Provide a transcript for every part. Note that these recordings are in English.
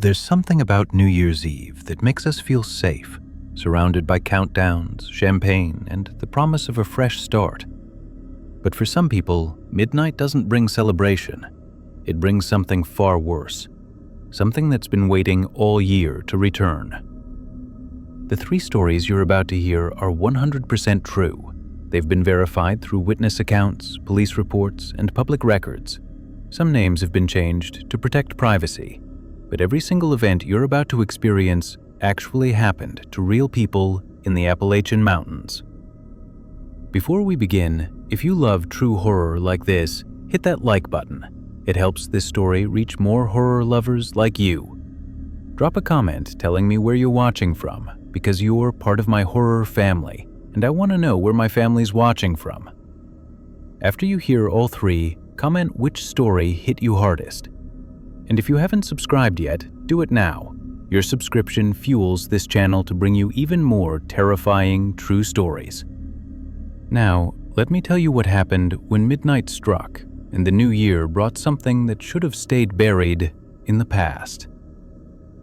There's something about New Year's Eve that makes us feel safe, surrounded by countdowns, champagne, and the promise of a fresh start. But for some people, midnight doesn't bring celebration. It brings something far worse, something that's been waiting all year to return. The 3 stories you're about to hear are 100% true. They've been verified through witness accounts, police reports, and public records. Some names have been changed to protect privacy, but every single event you're about to experience actually happened to real people in the Appalachian Mountains. Before we begin, if you love true horror like this, hit that like button. It helps this story reach more horror lovers like you. Drop a comment telling me where you're watching from, because you're part of my horror family, and I want to know where my family's watching from. After you hear all 3, comment which story hit you hardest. And if you haven't subscribed yet, do it now. Your subscription fuels this channel to bring you even more terrifying true stories. Now, let me tell you what happened when midnight struck and the new year brought something that should have stayed buried in the past.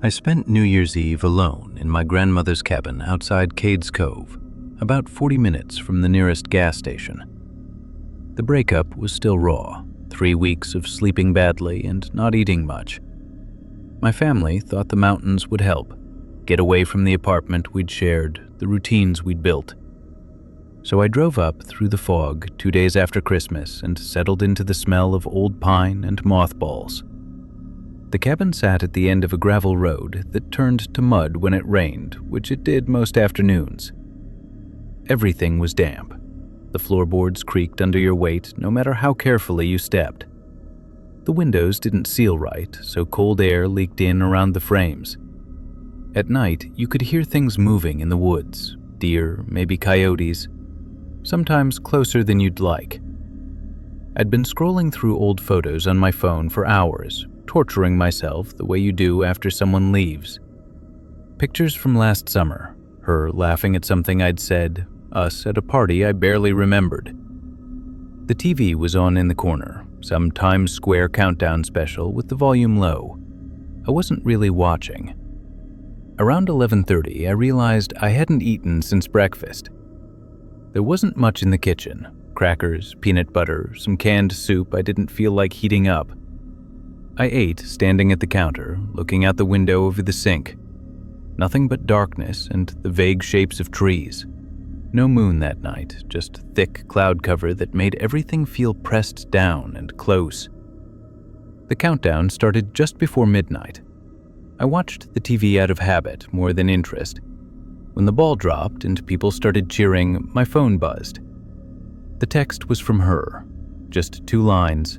I spent New Year's Eve alone in my grandmother's cabin outside Cades Cove, about 40 minutes from the nearest gas station. The breakup was still raw, 3 weeks of sleeping badly and not eating much. My family thought the mountains would help, get away from the apartment we'd shared, the routines we'd built. So I drove up through the fog 2 days after Christmas and settled into the smell of old pine and mothballs. The cabin sat at the end of a gravel road that turned to mud when it rained, which it did most afternoons. Everything was damp. The floorboards creaked under your weight no matter how carefully you stepped. The windows didn't seal right, so cold air leaked in around the frames. At night, you could hear things moving in the woods, deer, maybe coyotes, sometimes closer than you'd like. I'd been scrolling through old photos on my phone for hours, torturing myself the way you do after someone leaves. Pictures from last summer, her laughing at something I'd said, us at a party I barely remembered. The TV was on in the corner, some Times Square countdown special with the volume low. I wasn't really watching. Around 11:30, I realized I hadn't eaten since breakfast. There wasn't much in the kitchen: crackers, peanut butter, some canned soup I didn't feel like heating up. I ate standing at the counter, looking out the window over the sink. Nothing but darkness and the vague shapes of trees. No moon that night, just thick cloud cover that made everything feel pressed down and close. The countdown started just before midnight. I watched the TV out of habit more than interest. When the ball dropped and people started cheering, my phone buzzed. The text was from her, just 2 lines.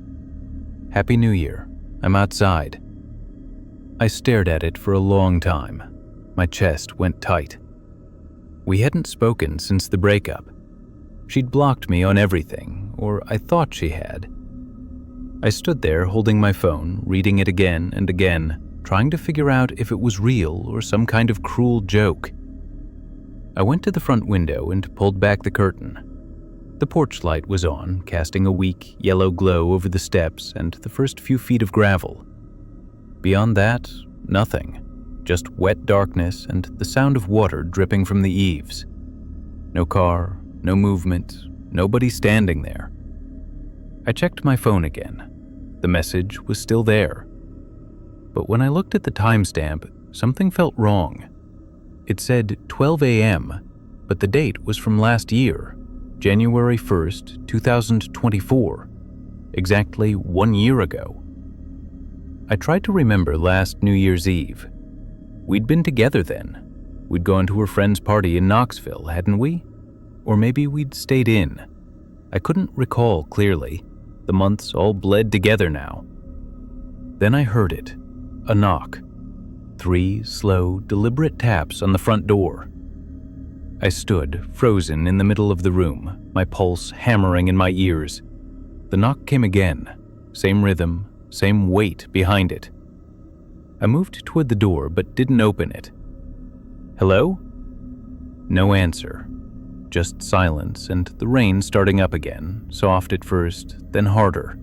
"Happy New Year. I'm outside." I stared at it for a long time. My chest went tight. We hadn't spoken since the breakup. She'd blocked me on everything, or I thought she had. I stood there holding my phone, reading it again and again, trying to figure out if it was real or some kind of cruel joke. I went to the front window and pulled back the curtain. The porch light was on, casting a weak, yellow glow over the steps and the first few feet of gravel. Beyond that, nothing. Just wet darkness and the sound of water dripping from the eaves. No car, no movement, nobody standing there. I checked my phone again. The message was still there. But when I looked at the timestamp, something felt wrong. It said 12 a.m., but the date was from last year, January 1st, 2024, exactly 1 year ago. I tried to remember last New Year's Eve. We'd been together then. We'd gone to her friend's party in Knoxville, hadn't we? Or maybe we'd stayed in. I couldn't recall clearly. The months all bled together now. Then I heard it. A knock. 3 slow, deliberate taps on the front door. I stood, frozen in the middle of the room, my pulse hammering in my ears. The knock came again. Same rhythm, same weight behind it. I moved toward the door but didn't open it. "Hello?" No answer. Just silence and the rain starting up again, soft at first, then harder.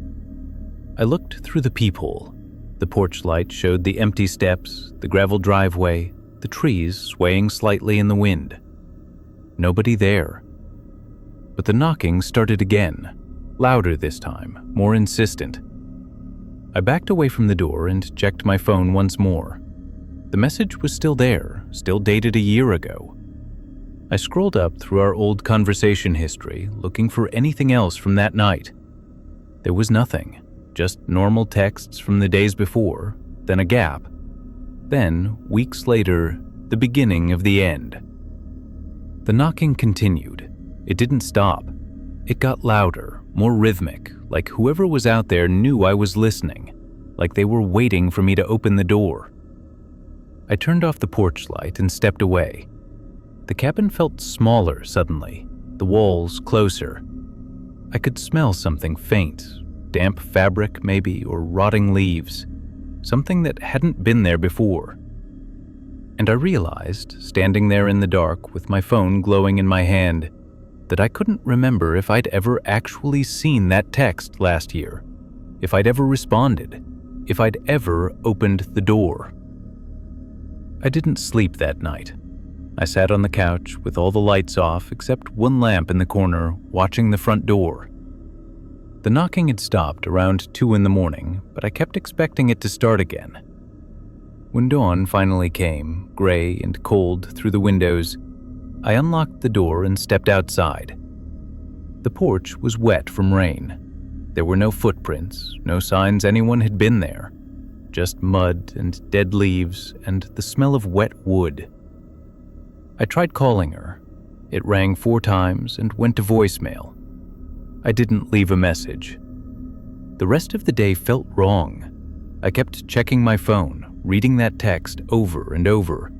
I looked through the peephole. The porch light showed the empty steps, the gravel driveway, the trees swaying slightly in the wind. Nobody there. But the knocking started again, louder this time, more insistent. I backed away from the door and checked my phone once more. The message was still there, still dated a year ago. I scrolled up through our old conversation history, looking for anything else from that night. There was nothing, just normal texts from the days before, then a gap. Then, weeks later, the beginning of the end. The knocking continued. It didn't stop. It got louder, more rhythmic, like whoever was out there knew I was listening, like they were waiting for me to open the door. I turned off the porch light and stepped away. The cabin felt smaller suddenly, the walls closer. I could smell something faint, damp fabric maybe, or rotting leaves, something that hadn't been there before. And I realized, standing there in the dark with my phone glowing in my hand, that I couldn't remember if I'd ever actually seen that text last year, if I'd ever responded, if I'd ever opened the door. I didn't sleep that night. I sat on the couch with all the lights off except one lamp in the corner, watching the front door. The knocking had stopped around 2 a.m, but I kept expecting it to start again. When dawn finally came, gray and cold through the windows, I unlocked the door and stepped outside. The porch was wet from rain. There were no footprints, no signs anyone had been there. Just mud and dead leaves and the smell of wet wood. I tried calling her. It rang 4 times and went to voicemail. I didn't leave a message. The rest of the day felt wrong. I kept checking my phone, reading that text over and over.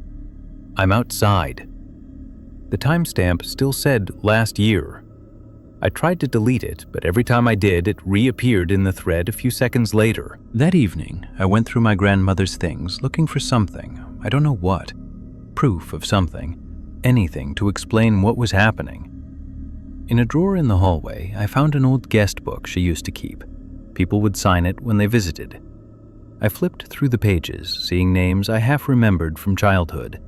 I'm outside. The timestamp still said last year. I tried to delete it, but every time I did, it reappeared in the thread a few seconds later. That evening, I went through my grandmother's things looking for something, I don't know what, proof of something, anything to explain what was happening. In a drawer in the hallway, I found an old guest book she used to keep. People would sign it when they visited. I flipped through the pages, seeing names I half remembered from childhood.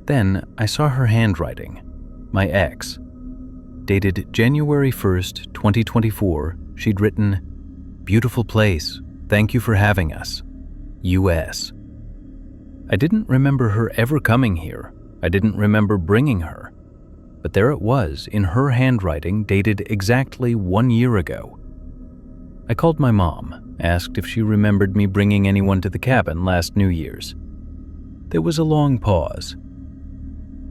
Then I saw her handwriting, my ex. Dated January 1st, 2024, she'd written, "Beautiful place, thank you for having us. U.S." I didn't remember her ever coming here. I didn't remember bringing her. But there it was, in her handwriting, dated exactly 1 year ago. I called my mom, asked if she remembered me bringing anyone to the cabin last New Year's. There was a long pause.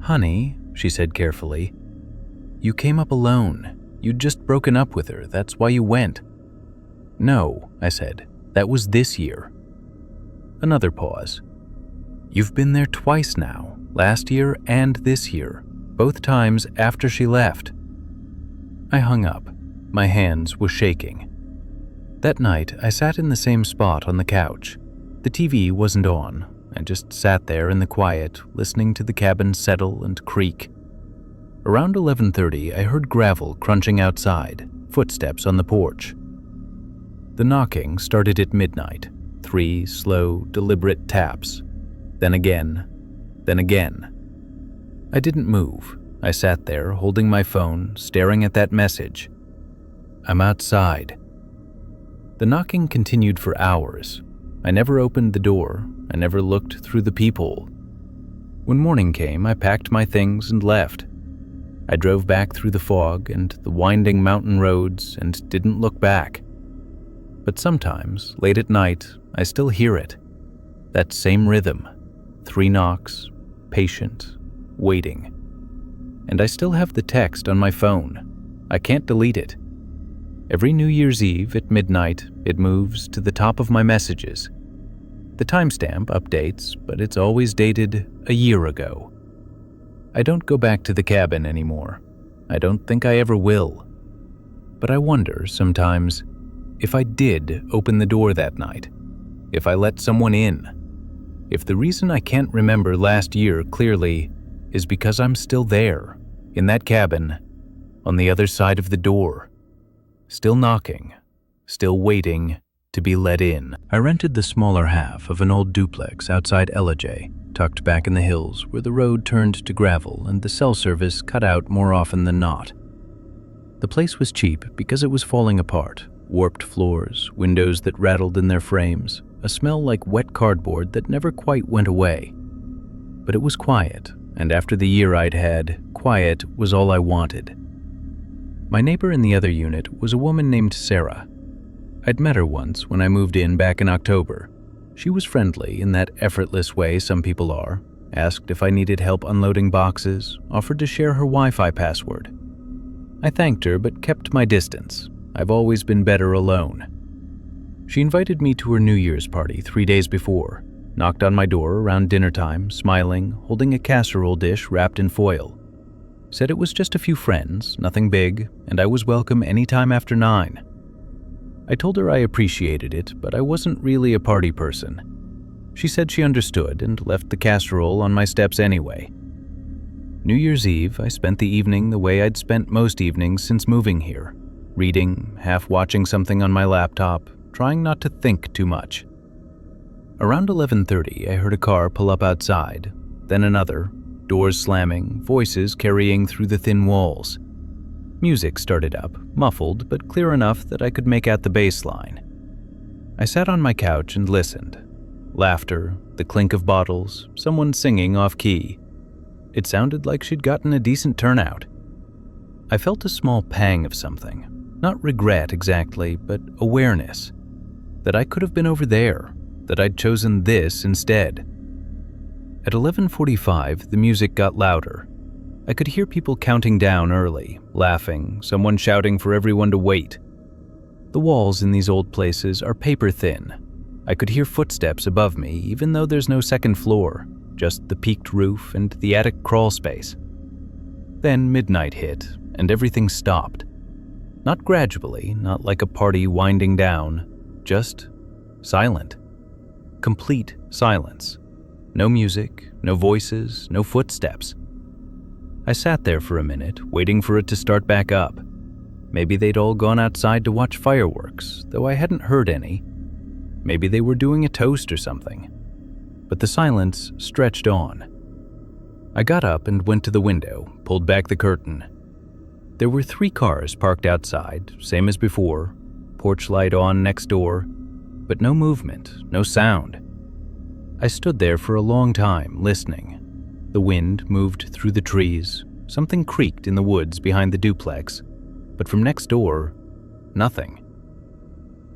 "Honey," she said carefully, "you came up alone. You'd just broken up with her, that's why you went." "No," I said, "that was this year." Another pause. "You've been there twice now, last year and this year, both times after she left." I hung up. My hands were shaking. That night, I sat in the same spot on the couch. The TV wasn't on. I just sat there in the quiet, listening to the cabin settle and creak. Around 11:30, I heard gravel crunching outside, footsteps on the porch. The knocking started at midnight, 3 slow, deliberate taps. Then again, then again. I didn't move. I sat there, holding my phone, staring at that message. I'm outside. The knocking continued for hours. I never opened the door. I never looked through the peephole. When morning came, I packed my things and left. I drove back through the fog and the winding mountain roads and didn't look back. But sometimes, late at night, I still hear it. That same rhythm. 3 knocks, patient, waiting. And I still have the text on my phone. I can't delete it. Every New Year's Eve at midnight, it moves to the top of my messages. The timestamp updates, but it's always dated a year ago. I don't go back to the cabin anymore. I don't think I ever will. But I wonder sometimes if I did open the door that night, if I let someone in, if the reason I can't remember last year clearly is because I'm still there, in that cabin, on the other side of the door, still knocking, still waiting to be let in. I rented the smaller half of an old duplex outside Ellijay, tucked back in the hills where the road turned to gravel and the cell service cut out more often than not. The place was cheap because it was falling apart, warped floors, windows that rattled in their frames, a smell like wet cardboard that never quite went away. But it was quiet, and after the year I'd had, quiet was all I wanted. My neighbor in the other unit was a woman named Sarah. I'd met her once when I moved in back in October. She was friendly in that effortless way some people are, asked if I needed help unloading boxes, offered to share her Wi-Fi password. I thanked her but kept my distance. I've always been better alone. She invited me to her New Year's party 3 days before, knocked on my door around dinner time, smiling, holding a casserole dish wrapped in foil. Said it was just a few friends, nothing big, and I was welcome anytime after 9. I told her I appreciated it, but I wasn't really a party person. She said she understood and left the casserole on my steps anyway. New Year's Eve, I spent the evening the way I'd spent most evenings since moving here, reading, half watching something on my laptop, trying not to think too much. Around 11:30, I heard a car pull up outside, then another, doors slamming, voices carrying through the thin walls. Music started up, muffled but clear enough that I could make out the bass line. I sat on my couch and listened. Laughter, the clink of bottles, someone singing off-key. It sounded like she'd gotten a decent turnout. I felt a small pang of something, not regret exactly, but awareness, that I could have been over there, that I'd chosen this instead. At 11:45, the music got louder. I could hear people counting down early, laughing, someone shouting for everyone to wait. The walls in these old places are paper thin. I could hear footsteps above me, even though there's no second floor, just the peaked roof and the attic crawl space. Then midnight hit, and everything stopped. Not gradually, not like a party winding down, just silent. Complete silence. No music, no voices, no footsteps. I sat there for a minute, waiting for it to start back up. Maybe they'd all gone outside to watch fireworks, though I hadn't heard any. Maybe they were doing a toast or something. But the silence stretched on. I got up and went to the window, pulled back the curtain. There were 3 cars parked outside, same as before, porch light on next door, but no movement, no sound. I stood there for a long time, listening. The wind moved through the trees, something creaked in the woods behind the duplex, but from next door, nothing.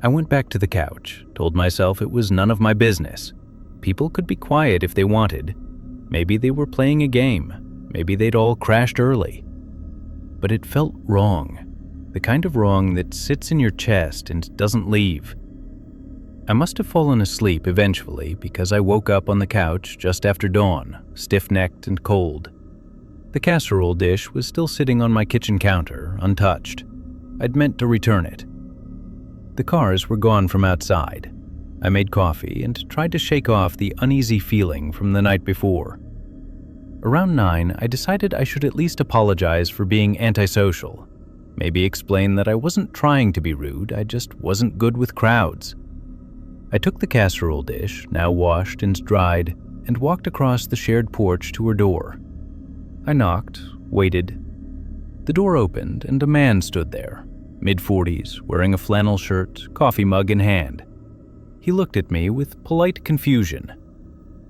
I went back to the couch, told myself it was none of my business. People could be quiet if they wanted. Maybe they were playing a game. Maybe they'd all crashed early. But it felt wrong, the kind of wrong that sits in your chest and doesn't leave. I must have fallen asleep eventually because I woke up on the couch just after dawn, stiff-necked and cold. The casserole dish was still sitting on my kitchen counter, untouched. I'd meant to return it. The cars were gone from outside. I made coffee and tried to shake off the uneasy feeling from the night before. Around 9, I decided I should at least apologize for being antisocial. Maybe explain that I wasn't trying to be rude, I just wasn't good with crowds. I took the casserole dish, now washed and dried, and walked across the shared porch to her door. I knocked, waited. The door opened and a man stood there, mid-40s, wearing a flannel shirt, coffee mug in hand. He looked at me with polite confusion.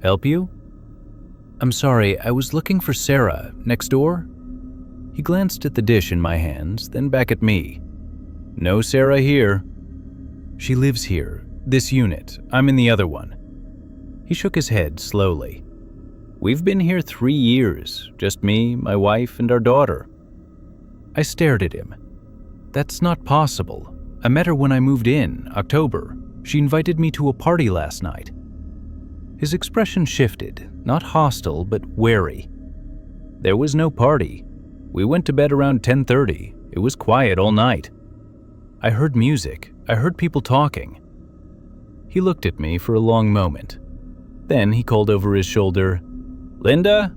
"Help you?" "I'm sorry, I was looking for Sarah, next door." He glanced at the dish in my hands, then back at me. "No Sarah here." "She lives here. This unit. I'm in the other one." He shook his head slowly. "We've been here 3 years, just me, my wife, and our daughter." I stared at him. "That's not possible. I met her when I moved in, October. She invited me to a party last night." His expression shifted, not hostile, but wary. "There was no party. We went to bed around 10:30. It was quiet all night. I heard music. I heard people talking." He looked at me for a long moment. Then he called over his shoulder, "Linda?"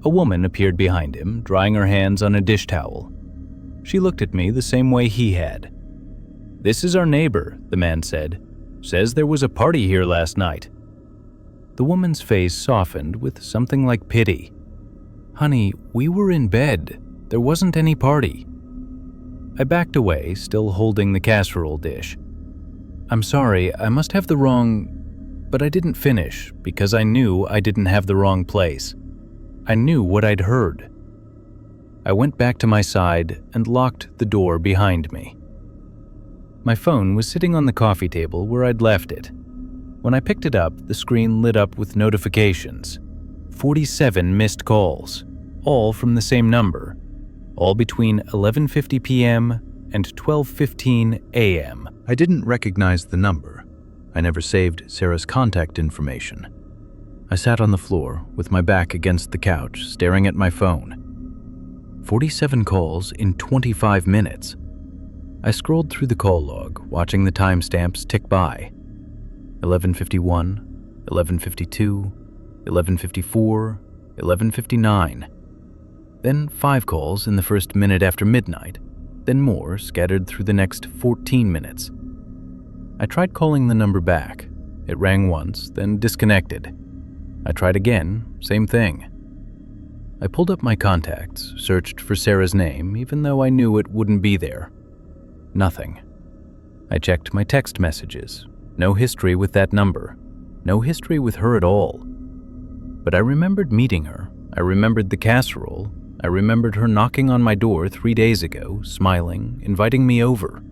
A woman appeared behind him, drying her hands on a dish towel. She looked at me the same way he had. "This is our neighbor," the man said. "Says there was a party here last night." The woman's face softened with something like pity. "Honey, we were in bed. There wasn't any party." I backed away, still holding the casserole dish. "I'm sorry, I must have the wrong..." But I didn't finish because I knew I didn't have the wrong place. I knew what I'd heard. I went back to my side and locked the door behind me. My phone was sitting on the coffee table where I'd left it. When I picked it up, the screen lit up with notifications. 47 missed calls, all from the same number, all between 11:50 p.m. and 12:15 a.m. I didn't recognize the number. I never saved Sarah's contact information. I sat on the floor with my back against the couch, staring at my phone. 47 calls in 25 minutes. I scrolled through the call log, watching the timestamps tick by. 11:51, 11:52, 11:54, 11:59. Then 5 calls in the first minute after midnight, then more scattered through the next 14 minutes. I tried calling the number back. It rang once, then disconnected. I tried again, same thing. I pulled up my contacts, searched for Sarah's name, even though I knew it wouldn't be there. Nothing. I checked my text messages. No history with that number. No history with her at all. But I remembered meeting her. I remembered the casserole. I remembered her knocking on my door 3 days ago, smiling, inviting me over.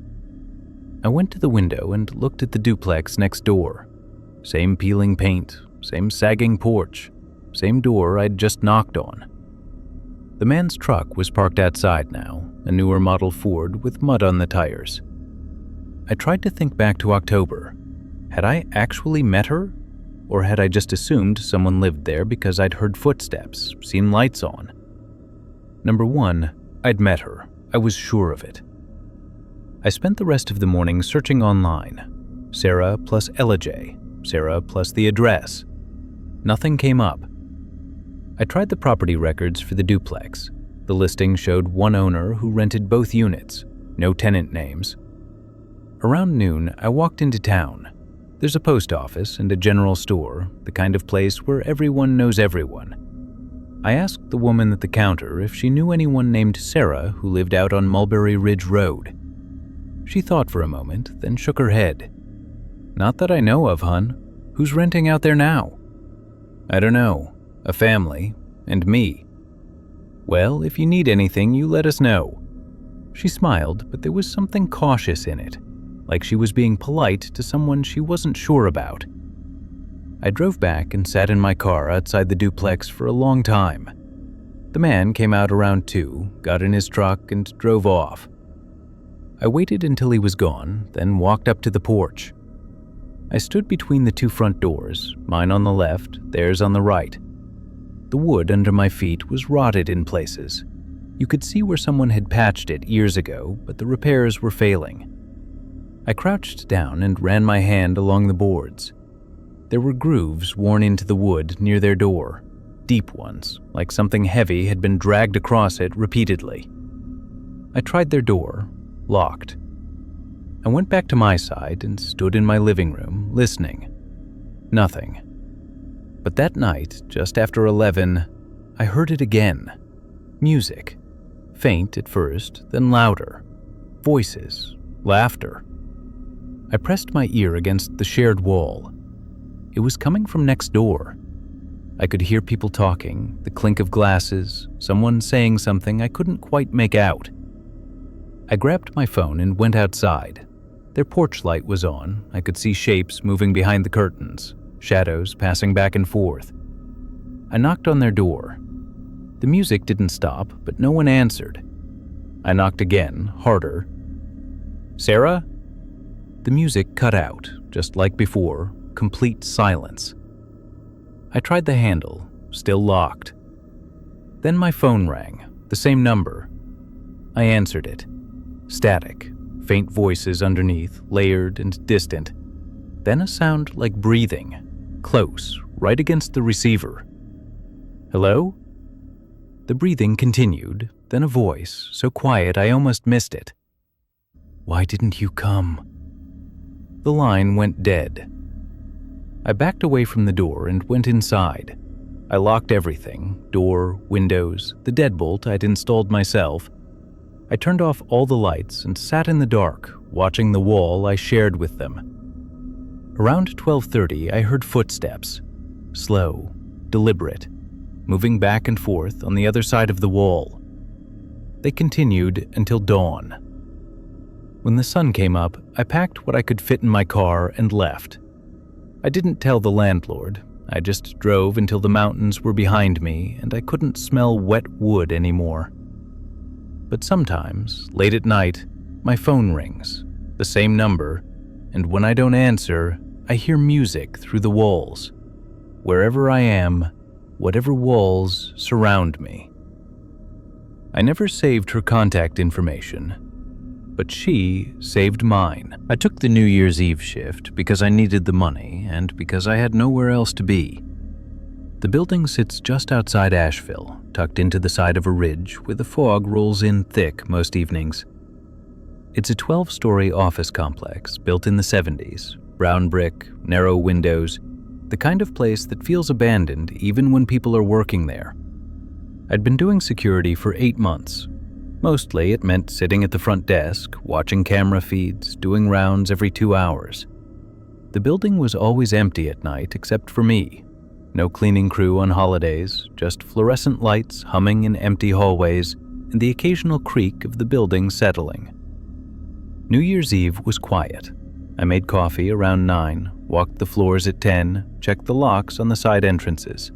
I went to the window and looked at the duplex next door. Same peeling paint, same sagging porch, same door I'd just knocked on. The man's truck was parked outside now, a newer model Ford with mud on the tires. I tried to think back to October. Had I actually met her? Or had I just assumed someone lived there because I'd heard footsteps, seen lights on? Number one, I'd met her. I was sure of it. I spent the rest of the morning searching online. Sarah plus Ella J. Sarah plus the address. Nothing came up. I tried the property records for the duplex. The listing showed one owner who rented both units, no tenant names. Around noon, I walked into town. There's a post office and a general store, the kind of place where everyone knows everyone. I asked the woman at the counter if she knew anyone named Sarah who lived out on Mulberry Ridge Road. She thought for a moment, then shook her head. "Not that I know of, hun. Who's renting out there now?" "I don't know. A family. And me." "Well, if you need anything, you let us know." She smiled, but there was something cautious in it, like she was being polite to someone she wasn't sure about. I drove back and sat in my car outside the duplex for a long time. The man came out around 2, got in his truck, and drove off. I waited until he was gone, then walked up to the porch. I stood between the 2 front doors, mine on the left, theirs on the right. The wood under my feet was rotted in places. You could see where someone had patched it years ago, but the repairs were failing. I crouched down and ran my hand along the boards. There were grooves worn into the wood near their door, deep ones, like something heavy had been dragged across it repeatedly. I tried their door, locked. I went back to my side and stood in my living room, listening. Nothing. But that night, just after 11, I heard it again. Music. Faint at first, then louder. Voices. Laughter. I pressed my ear against the shared wall. It was coming from next door. I could hear people talking, the clink of glasses, someone saying something I couldn't quite make out. I grabbed my phone and went outside. Their porch light was on. I could see shapes moving behind the curtains, shadows passing back and forth. I knocked on their door. The music didn't stop, but no one answered. I knocked again, harder. "Sarah?" The music cut out, just like before, complete silence. I tried the handle, still locked. Then my phone rang, the same number. I answered it. Static, faint voices underneath, layered and distant. Then a sound like breathing, close, right against the receiver. "Hello?" The breathing continued, then a voice, so quiet I almost missed it. Why didn't you come?" The line went dead. I backed away from the door and went inside. I locked everything, door, windows, the deadbolt I'd installed myself. I turned off all the lights and sat in the dark, watching the wall I shared with them. Around 12:30, I heard footsteps, slow, deliberate, moving back and forth on the other side of the wall. They continued until dawn. When the sun came up, I packed what I could fit in my car and left. I didn't tell the landlord. I just drove until the mountains were behind me and I couldn't smell wet wood anymore. But sometimes, late at night, my phone rings, the same number, and when I don't answer, I hear music through the walls. Wherever I am, whatever walls surround me. I never saved her contact information, but she saved mine. I took the New Year's Eve shift because I needed the money and because I had nowhere else to be. The building sits just outside Asheville, tucked into the side of a ridge where the fog rolls in thick most evenings. It's a 12-story office complex built in the 70s, brown brick, narrow windows, the kind of place that feels abandoned even when people are working there. I'd been doing security for 8 months. Mostly it meant sitting at the front desk, watching camera feeds, doing rounds every 2 hours. The building was always empty at night except for me. No cleaning crew on holidays, just fluorescent lights humming in empty hallways and the occasional creak of the building settling. New Year's Eve was quiet. I made coffee around 9, walked the floors at 10, checked the locks on the side entrances.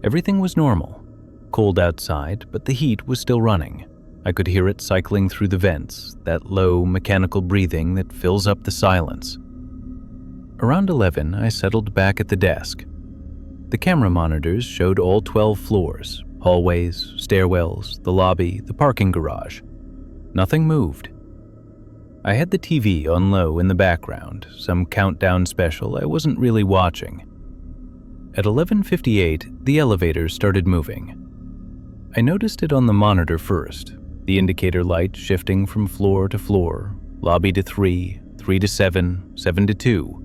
Everything was normal. Cold outside, but the heat was still running. I could hear it cycling through the vents, that low, mechanical breathing that fills up the silence. Around 11, I settled back at the desk. The camera monitors showed all 12 floors, hallways, stairwells, the lobby, the parking garage. Nothing moved. I had the TV on low in the background, some countdown special I wasn't really watching. At 11:58, the elevator started moving. I noticed it on the monitor first, the indicator light shifting from floor to floor, lobby to 3, 3 to 7, 7 to 2.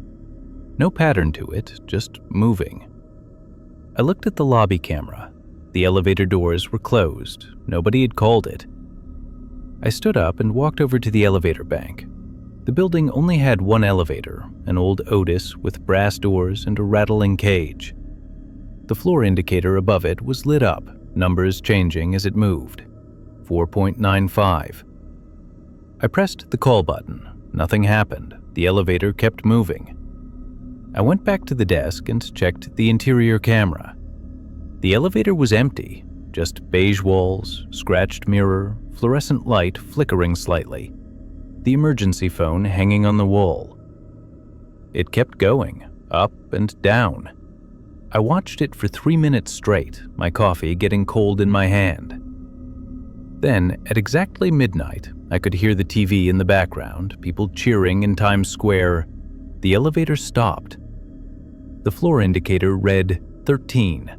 No pattern to it, just moving. I looked at the lobby camera. The elevator doors were closed. Nobody had called it. I stood up and walked over to the elevator bank. The building only had one elevator, an old Otis with brass doors and a rattling cage. The floor indicator above it was lit up, numbers changing as it moved. 4.95. I pressed the call button. Nothing happened. The elevator kept moving. I went back to the desk and checked the interior camera. The elevator was empty, just beige walls, scratched mirror, fluorescent light flickering slightly, the emergency phone hanging on the wall. It kept going, up and down. I watched it for 3 minutes straight, my coffee getting cold in my hand. Then, at exactly midnight, I could hear the TV in the background, people cheering in Times Square. The elevator stopped. The floor indicator read 13.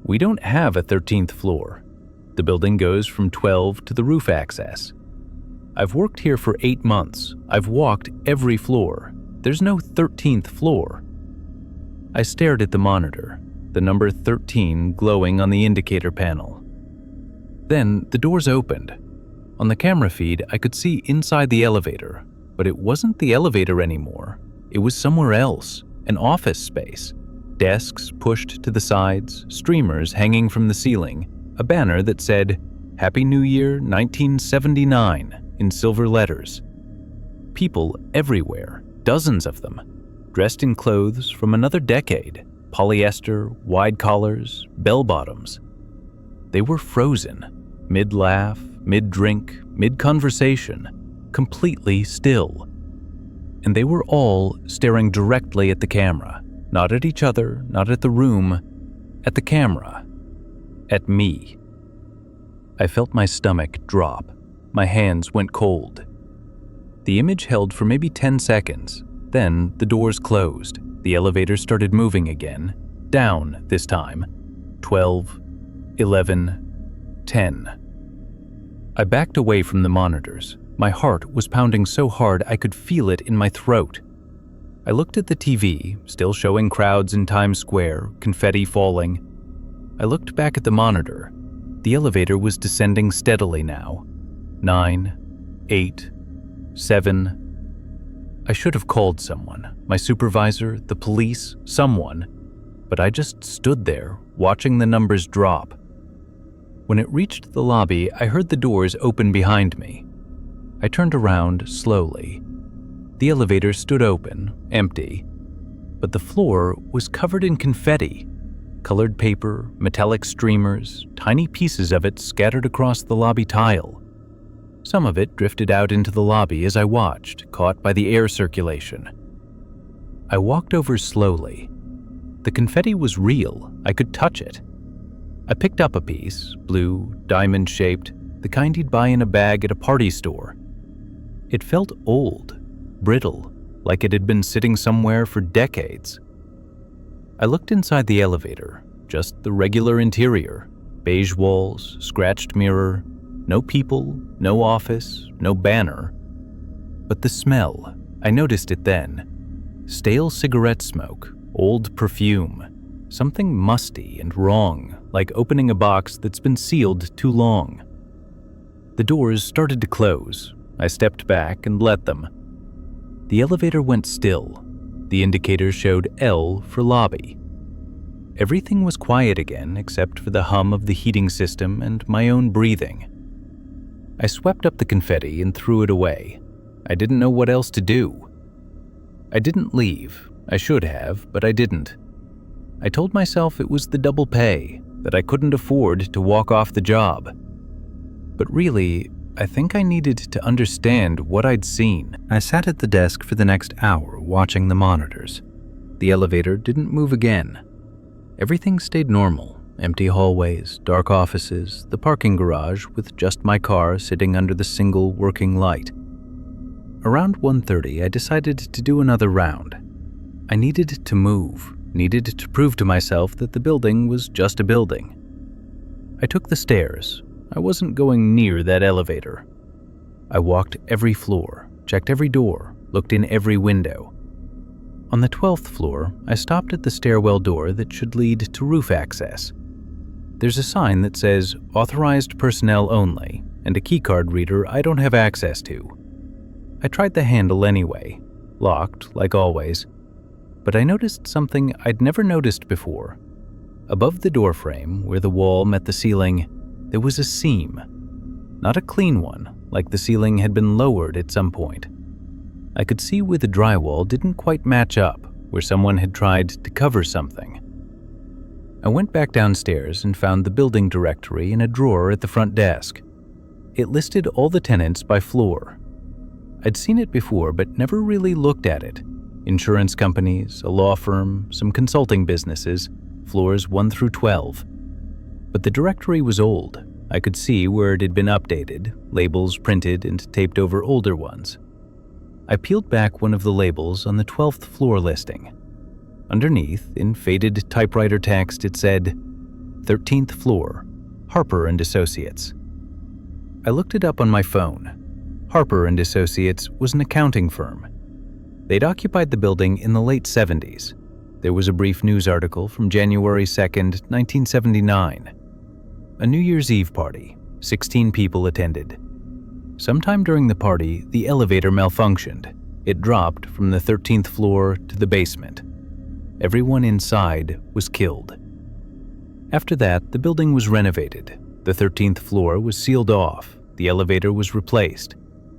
We don't have a 13th floor. The building goes from 12 to the roof access. I've worked here for 8 months. I've walked every floor. There's no 13th floor. I stared at the monitor, the number 13 glowing on the indicator panel. Then the doors opened. On the camera feed, I could see inside the elevator, but it wasn't the elevator anymore. It was somewhere else, an office space. Desks pushed to the sides, streamers hanging from the ceiling, a banner that said, "Happy New Year 1979 in silver letters. People everywhere, dozens of them, dressed in clothes from another decade, polyester, wide collars, bell-bottoms. They were frozen, mid-laugh, mid-drink, mid-conversation, completely still. And they were all staring directly at the camera, not at each other, not at the room, at the camera, at me. I felt my stomach drop. My hands went cold. The image held for maybe 10 seconds. Then the doors closed. The elevator started moving again, down this time. 12, 11, 10. I backed away from the monitors, My heart was pounding so hard I could feel it in my throat. I looked at the TV, still showing crowds in Times Square, confetti falling. I looked back at the monitor. The elevator was descending steadily now. 9, 8, 7. I should have called someone, my supervisor, the police, someone, but I just stood there, watching the numbers drop. When it reached the lobby, I heard the doors open behind me. I turned around slowly. The elevator stood open, empty, but the floor was covered in confetti, colored paper, metallic streamers, tiny pieces of it scattered across the lobby tile. Some of it drifted out into the lobby as I watched, caught by the air circulation. I walked over slowly. The confetti was real. I could touch it. I picked up a piece, blue, diamond-shaped, the kind you'd buy in a bag at a party store. It felt old, brittle, like it had been sitting somewhere for decades. I looked inside the elevator, just the regular interior, beige walls, scratched mirror, no people, no office, no banner. But the smell, I noticed it then. Stale cigarette smoke, old perfume, something musty and wrong, like opening a box that's been sealed too long. The doors started to close. I stepped back and let them. The elevator went still. The indicator showed L for lobby. Everything was quiet again except for the hum of the heating system and my own breathing. I swept up the confetti and threw it away. I didn't know what else to do. I didn't leave. I should have, but I didn't. I told myself it was the double pay, that I couldn't afford to walk off the job. But really, I think I needed to understand what I'd seen. I sat at the desk for the next hour watching the monitors. The elevator didn't move again. Everything stayed normal. Empty hallways, dark offices, the parking garage with just my car sitting under the single working light. Around 1:30, I decided to do another round. I needed to move, needed to prove to myself that the building was just a building. I took the stairs. I wasn't going near that elevator. I walked every floor, checked every door, looked in every window. On the 12th floor, I stopped at the stairwell door that should lead to roof access. There's a sign that says, "Authorized personnel only," and a keycard reader I don't have access to. I tried the handle anyway, locked like always, but I noticed something I'd never noticed before. Above the doorframe, where the wall met the ceiling, there was a seam. Not a clean one, like the ceiling had been lowered at some point. I could see where the drywall didn't quite match up, where someone had tried to cover something. I went back downstairs and found the building directory in a drawer at the front desk. It listed all the tenants by floor. I'd seen it before but never really looked at it. Insurance companies, a law firm, some consulting businesses, floors 1 through 12. But the directory was old. I could see where it had been updated, labels printed and taped over older ones. I peeled back one of the labels on the 12th floor listing. Underneath, in faded typewriter text, it said, 13th floor, Harper & Associates. I looked it up on my phone. Harper & Associates was an accounting firm. They'd occupied the building in the late 70s. There was a brief news article from January 2nd, 1979. A New Year's Eve party. 16 people attended. Sometime during the party, the elevator malfunctioned. It dropped from the 13th floor to the basement. Everyone inside was killed. After that, the building was renovated. The 13th floor was sealed off. The elevator was replaced.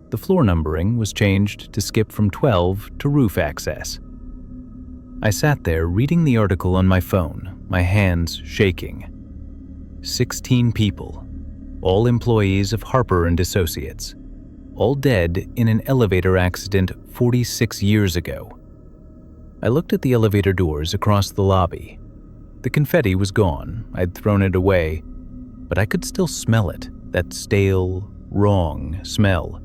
The floor numbering was changed to skip from 12 to roof access. I sat there reading the article on my phone, my hands shaking. 16 people, all employees of Harper & Associates, all dead in an elevator accident 46 years ago. I looked at the elevator doors across the lobby. The confetti was gone. I'd thrown it away, but I could still smell it, that stale, wrong smell.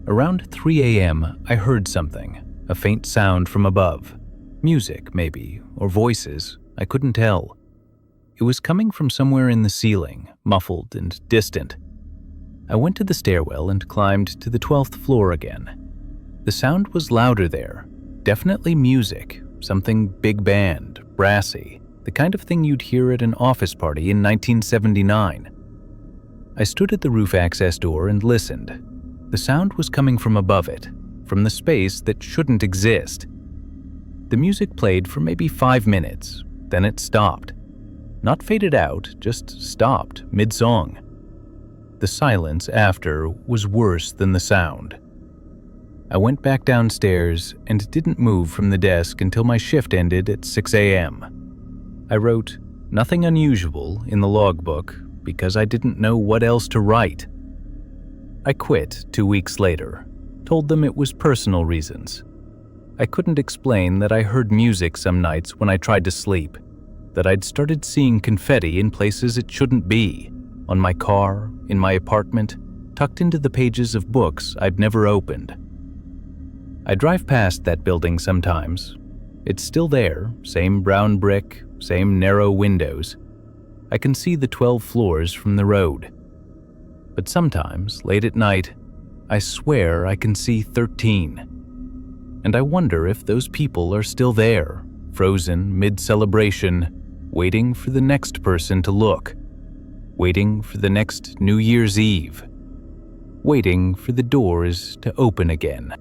Around 3 a.m., I heard something, a faint sound from above. Music, maybe, or voices, I couldn't tell. It was coming from somewhere in the ceiling, muffled and distant. I went to the stairwell and climbed to the 12th floor again. The sound was louder there, definitely music, something big band, brassy, the kind of thing you'd hear at an office party in 1979. I stood at the roof access door and listened. The sound was coming from above it, from the space that shouldn't exist. The music played for maybe 5 minutes, then it stopped. Not faded out, just stopped mid-song. The silence after was worse than the sound. I went back downstairs and didn't move from the desk until my shift ended at 6 a.m. I wrote nothing unusual in the logbook because I didn't know what else to write. I quit 2 weeks later, told them it was personal reasons. I couldn't explain that I heard music some nights when I tried to sleep, that I'd started seeing confetti in places it shouldn't be, on my car, in my apartment, tucked into the pages of books I'd never opened. I drive past that building sometimes. It's still there, same brown brick, same narrow windows. I can see the 12 floors from the road. But sometimes, late at night, I swear I can see 13. And I wonder if those people are still there, frozen mid-celebration, waiting for the next person to look, waiting for the next New Year's Eve, waiting for the doors to open again.